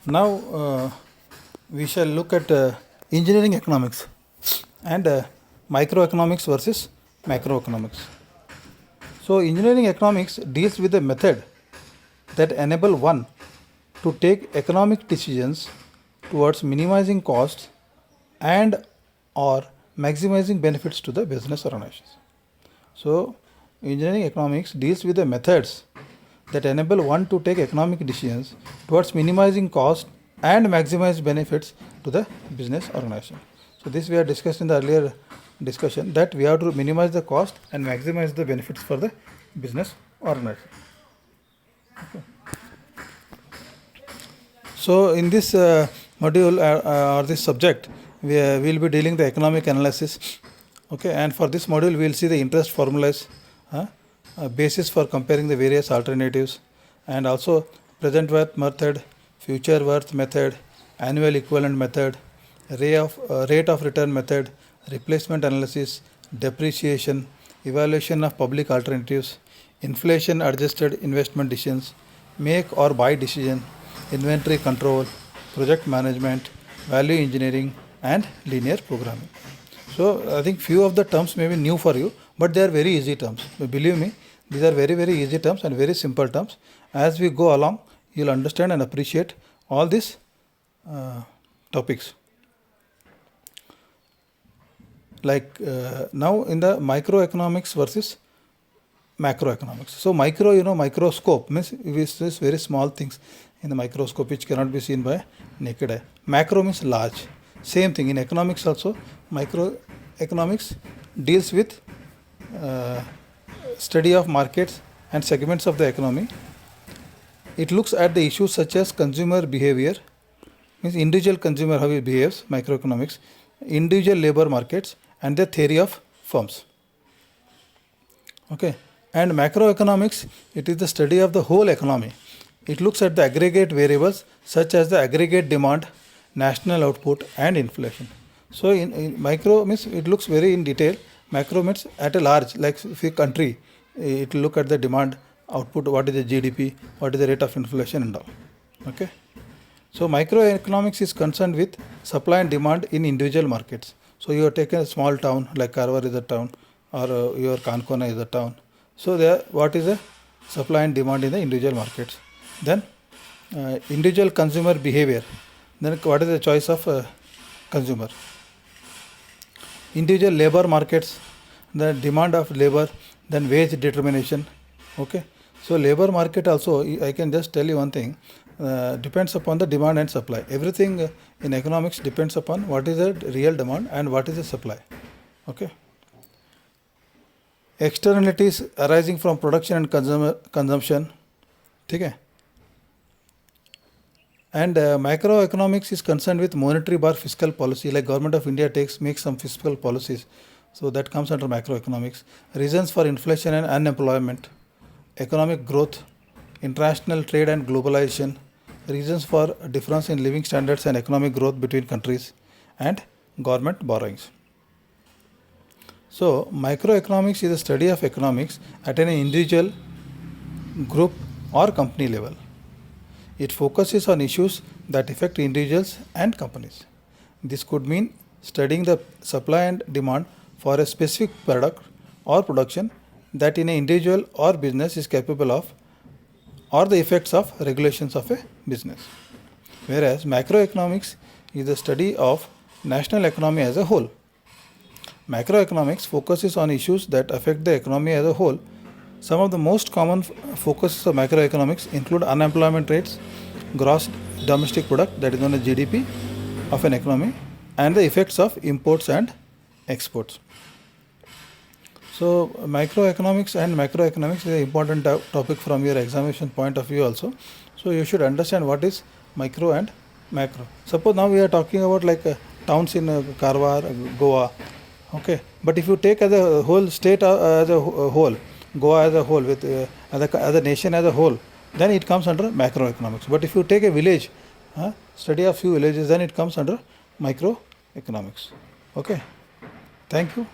Now we shall look at engineering economics and microeconomics versus macroeconomics. So engineering economics deals with a method that enable one to take economic decisions towards minimizing costs and or maximizing benefits to the business organizations. So engineering economics deals with the methods that enable one to take economic decisions towards minimizing cost and maximize benefits to the business organization. So this we have discussed in the earlier discussion, that we have to minimize the cost and maximize the benefits for the business organization. Okay. So in this module or this subject, we will be dealing the economic analysis. Okay, and for this module we will see the interest formulas, basis for comparing the various alternatives, and also present worth method, future worth method, annual equivalent method, rate of return method, replacement analysis, depreciation, evaluation of public alternatives, inflation adjusted investment decisions, make or buy decision, inventory control, project management, value engineering, and linear programming. So I think few of the terms may be new for you, but they are very easy terms. Believe me, these are very, very easy terms and very simple terms. As we go along, you will understand and appreciate all these topics. Like now in the microeconomics versus macroeconomics. So micro, microscope means this very small things in the microscope which cannot be seen by naked eye. Macro means large. Same thing in economics also. Microeconomics deals with study of markets and segments of the economy. It looks at the issues such as consumer behavior, means individual consumer how he behaves, microeconomics, individual labor markets, and the theory of firms. Okay, and macroeconomics, it is the study of the whole economy. It looks at the aggregate variables such as the aggregate demand, national output, and inflation. So in micro means it looks very in detail. Macro means at a large, like if a country, it will look at the demand, output, what is the GDP, what is the rate of inflation and all. Okay. So microeconomics is concerned with supply and demand in individual markets. So you have taken a small town like Karwar is a town, or your Kankona is a town. So there, what is the supply and demand in the individual markets? Then individual consumer behavior. Then what is the choice of consumer? Individual labor markets, the demand of labor, then wage determination. Okay. So labor market also, I can just tell you one thing, depends upon the demand and supply. Everything in economics depends upon what is the real demand and what is the supply. Okay. Externalities arising from production and consumption. Okay. And macroeconomics is concerned with monetary bar fiscal policy, like Government of India makes some fiscal policies. So that comes under macroeconomics. Reasons for inflation and unemployment, economic growth, international trade and globalization, reasons for difference in living standards and economic growth between countries, and government borrowings. So microeconomics is a study of economics at an individual, group, or company level. It focuses on issues that affect individuals and companies. This could mean studying the supply and demand for a specific product or production that an individual or business is capable of, or the effects of regulations of a business. Whereas macroeconomics is the study of national economy as a whole. Macroeconomics focuses on issues that affect the economy as a whole. Some of the most common focuses of macroeconomics include unemployment rates, gross domestic product, that is known as GDP of an economy, and the effects of imports and exports. So microeconomics and macroeconomics is an important topic from your examination point of view also. So you should understand what is micro and macro. Suppose now we are talking about like towns in Karwar, Goa. Okay, but if you take as a whole state as a whole, Goa as a whole, with as a nation as a whole, then it comes under macroeconomics. But if you take a village, study of few villages, then it comes under microeconomics. Okay, thank you.